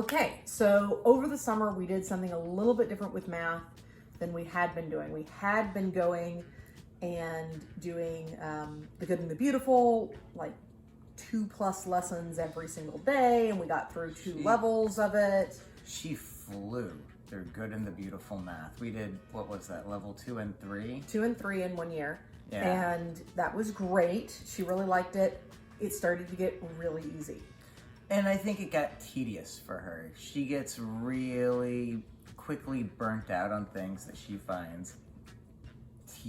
Okay, so over the summer we did something a little bit different with math than we had been doing. We had been going and doing the good and the beautiful, like 2+ lessons every single day, and we got through two levels of it. She flew through good and the beautiful math. We did, what was that, level 2 and 3? 2 and 3 in 1 year. Yeah. And that was great. She really liked it. It started to get really easy. And I think it got tedious for her. She gets really quickly burnt out on things that she finds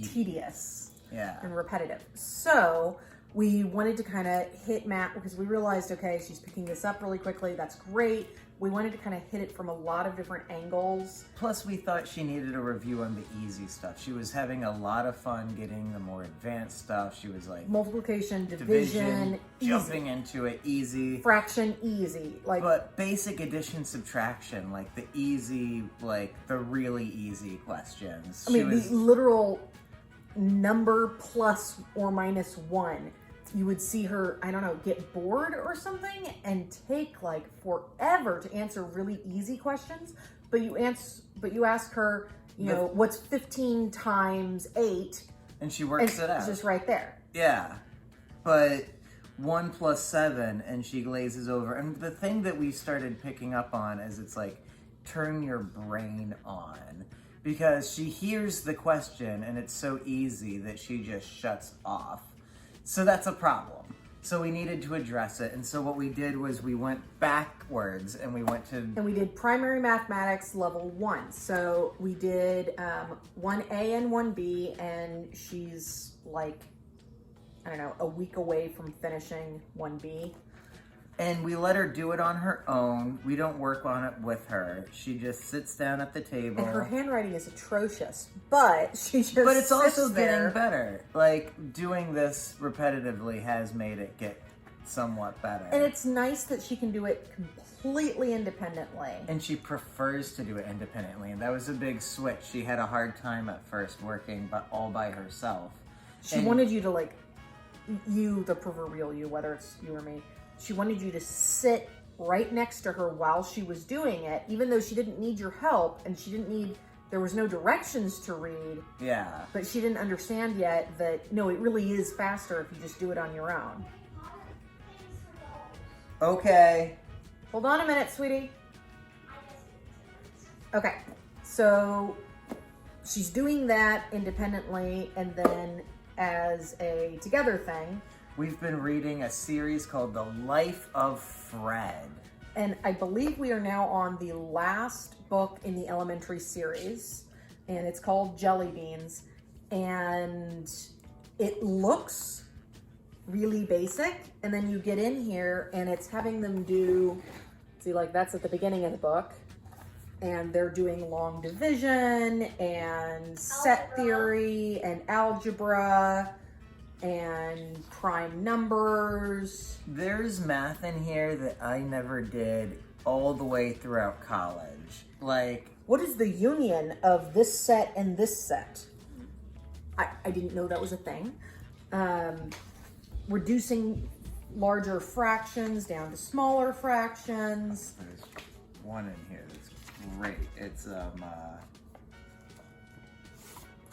tedious. Yeah. And repetitive. So we wanted to kind of hit math because we realized, okay, she's picking this up really quickly. That's great. We wanted to kind of hit it from a lot of different angles. Plus, we thought she needed a review on the easy stuff. She was having a lot of fun getting the more advanced stuff. She was like... multiplication, division, jumping into it, easy. Fraction, easy. But basic addition, subtraction, like the easy, like the really easy questions. I mean, the literal number plus or minus 1. You would see her, I don't know, get bored or something and take like forever to answer really easy questions. But you ask her, you know, what's 15 times 8? And she works it out. It's just right there. Yeah. But 1 plus 7 and she glazes over. And the thing that we started picking up on is it's like, turn your brain on. Because she hears the question and it's so easy that she just shuts off. So that's a problem. So we needed to address it. And so what we did was we went backwards and we went to... and we did primary mathematics level 1. So we did 1A and 1B, and she's like, I don't know, a week away from finishing 1B. And we let her do it on her own. We don't work on it with her. She just sits down at the table. And her handwriting is atrocious, but she just But it's also there. getting better. Like, doing this repetitively has made it get somewhat better. And it's nice that she can do it completely independently. And she prefers to do it independently. And that was a big switch. She had a hard time at first working but all by herself. She wanted you to, like, you, the proverbial you, whether it's you or me, she wanted you to sit right next to her while she was doing it, even though she didn't need your help and there was no directions to read. Yeah. But she didn't understand yet that, no, it really is faster if you just do it on your own. Okay. Hold on a minute, sweetie. Okay, so she's doing that independently, and then as a together thing, we've been reading a series called The Life of Fred. And I believe we are now on the last book in the elementary series, and it's called Jelly Beans. And it looks really basic, and then you get in here and it's having them do, see, like that's at the beginning of the book, and they're doing long division and set theory and algebra and prime numbers. There's math in here that I never did all the way throughout college. Like, what is the union of this set and this set? I didn't know that was a thing. Reducing larger fractions down to smaller fractions. there's one in here that's great. It's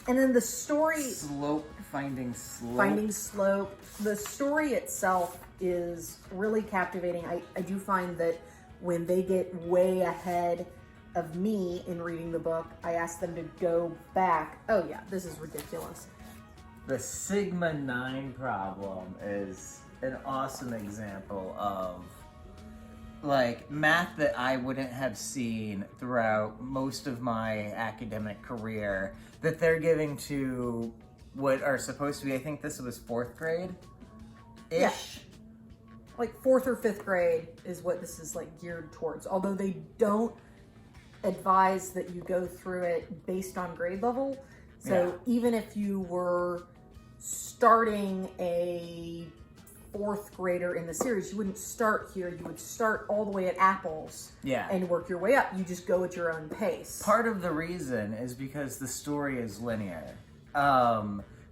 and then the story, finding slope. Finding slope. The story itself is really captivating. I do find that when they get way ahead of me in reading the book, I ask them to go back. Oh yeah, this is ridiculous. The Sigma 9 problem is an awesome example of like math that I wouldn't have seen throughout most of my academic career that they're giving to what are supposed to be, I think this was 4th grade-ish. Yeah. Like 4th or 5th grade is what this is like geared towards. Although they don't advise that you go through it based on grade level. So even if you were starting a 4th grader in the series, you wouldn't start here. You would start all the way at apples and work your way up. You just go at your own pace. Part of the reason is because the story is linear.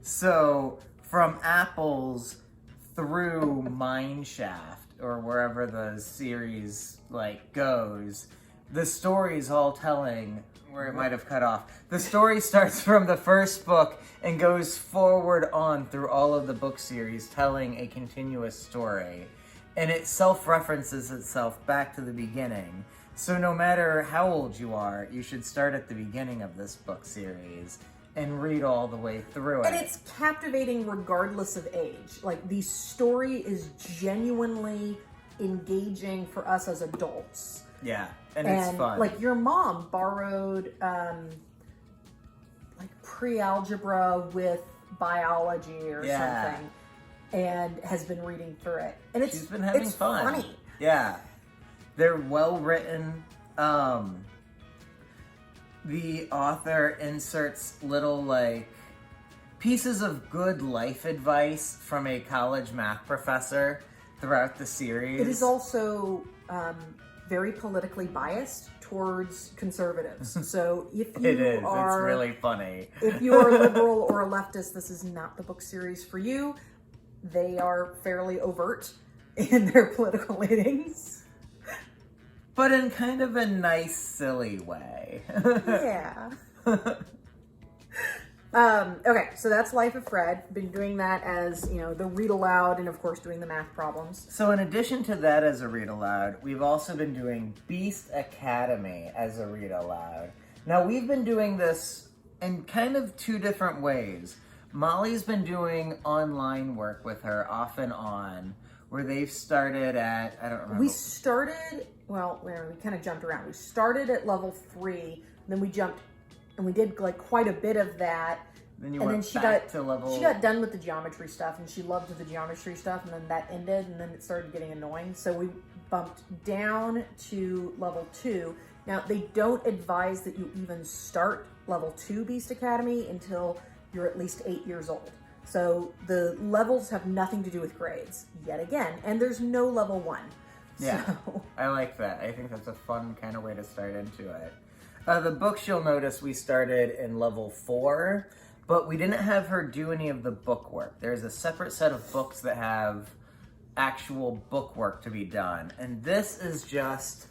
So from apples through mine shaft or wherever the series like goes, the story's all telling where it might have cut off. The story starts from the first book and goes forward on through all of the book series, telling a continuous story. And it self-references itself back to the beginning. So no matter how old you are, you should start at the beginning of this book series and read all the way through it. And it's captivating regardless of age. Like, the story is genuinely engaging for us as adults. Yeah, and it's fun. Like, your mom borrowed like pre-algebra with biology or something, and has been reading through it. And she's been having fun. Funny. Yeah, they're well written. The author inserts little like pieces of good life advice from a college math professor throughout the series. It is also very politically biased towards conservatives. So if you it's really funny. If you are a liberal or a leftist, this is not the book series for you. They are fairly overt in their political leanings. But in kind of a nice, silly way. Yeah. Okay, so that's Life of Fred. Been doing that as, the read aloud and, of course, doing the math problems. So in addition to that as a read aloud, we've also been doing Beast Academy as a read aloud. Now, we've been doing this in kind of two different ways. Molly's been doing online work with her off and on, where they've started at, I don't remember. We kind of jumped around. We started at level 3, then we jumped, and we did like quite a bit of that. Then she got to level... She got done with the geometry stuff, and she loved the geometry stuff, and then that ended, and then it started getting annoying. So we bumped down to level 2. Now, they don't advise that you even start level 2 Beast Academy until you're at least 8 years old. So the levels have nothing to do with grades, yet again, and there's no level 1. Yeah, so. I like that. I think that's a fun kind of way to start into it. The books, you'll notice we started in level 4, but we didn't have her do any of the book work. There's a separate set of books that have actual book work to be done, and this is just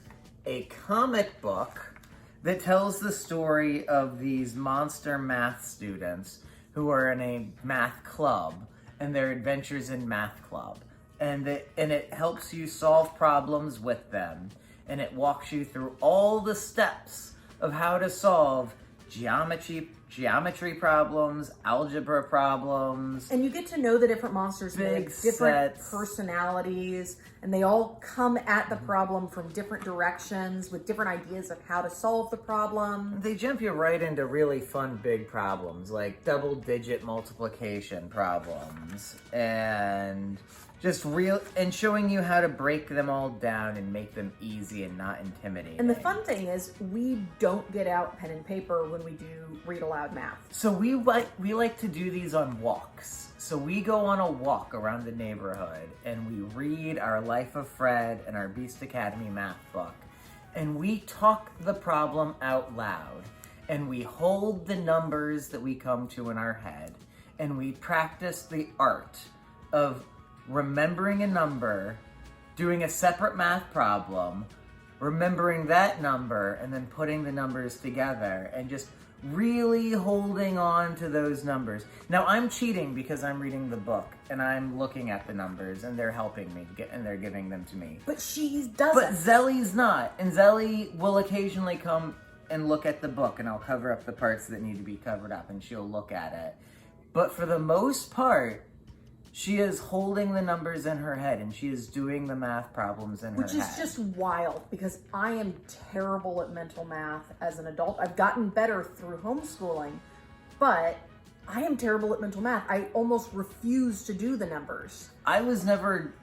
a comic book that tells the story of these monster math students who are in a math club and their adventures in math club. And it helps you solve problems with them. And it walks you through all the steps of how to solve geometry problems, algebra problems. And you get to know the different monsters, big different sets. personalities, and they all come at the problem from different directions with different ideas of how to solve the problem. They jump you right into really fun big problems, like double-digit multiplication problems, and just showing you how to break them all down and make them easy and not intimidating. And the fun thing is, we don't get out pen and paper when we do read aloud math. So we like to do these on walks. So we go on a walk around the neighborhood and we read our Life of Fred and our Beast Academy math book. And we talk the problem out loud. And we hold the numbers that we come to in our head. And we practice the art of remembering a number, doing a separate math problem, remembering that number, and then putting the numbers together, and just really holding on to those numbers. Now, I'm cheating because I'm reading the book, and I'm looking at the numbers, and they're helping me, and they're giving them to me. But she doesn't. But Zelly's not, and Zelly will occasionally come and look at the book, and I'll cover up the parts that need to be covered up, and she'll look at it. But for the most part, she is holding the numbers in her head, and she is doing the math problems in her head. Which is just wild, because I am terrible at mental math as an adult. I've gotten better through homeschooling, but I am terrible at mental math. I almost refuse to do the numbers. I was never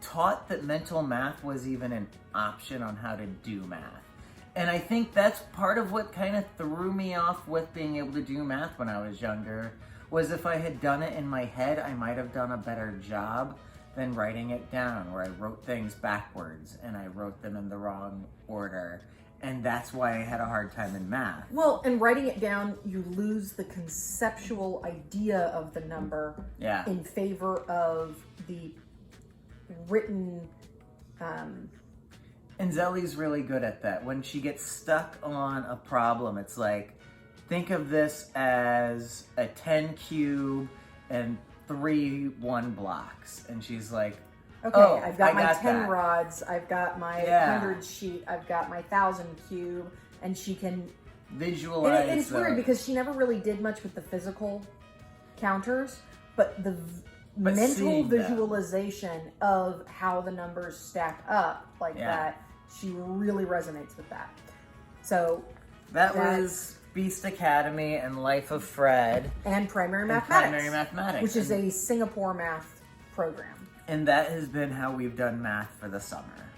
taught that mental math was even an option on how to do math. And I think that's part of what kind of threw me off with being able to do math when I was younger, was if I had done it in my head, I might have done a better job than writing it down, where I wrote things backwards and I wrote them in the wrong order. And that's why I had a hard time in math. Well, and writing it down, you lose the conceptual idea of the number in favor of the written And Zelly's really good at that. When she gets stuck on a problem, it's like, think of this as a 10 cube and 3 1 blocks. And she's like, okay, oh, I've got my 10 that. rods, I've got my 100 sheet, I've got my 1,000 cube, and she can visualize. And it's weird because she never really did much with the physical counters, but the mental visualization of how the numbers stack up like that, she really resonates with that. So that was Beast Academy and Life of Fred. And Primary Mathematics. Which is a Singapore math program. And that has been how we've done math for the summer.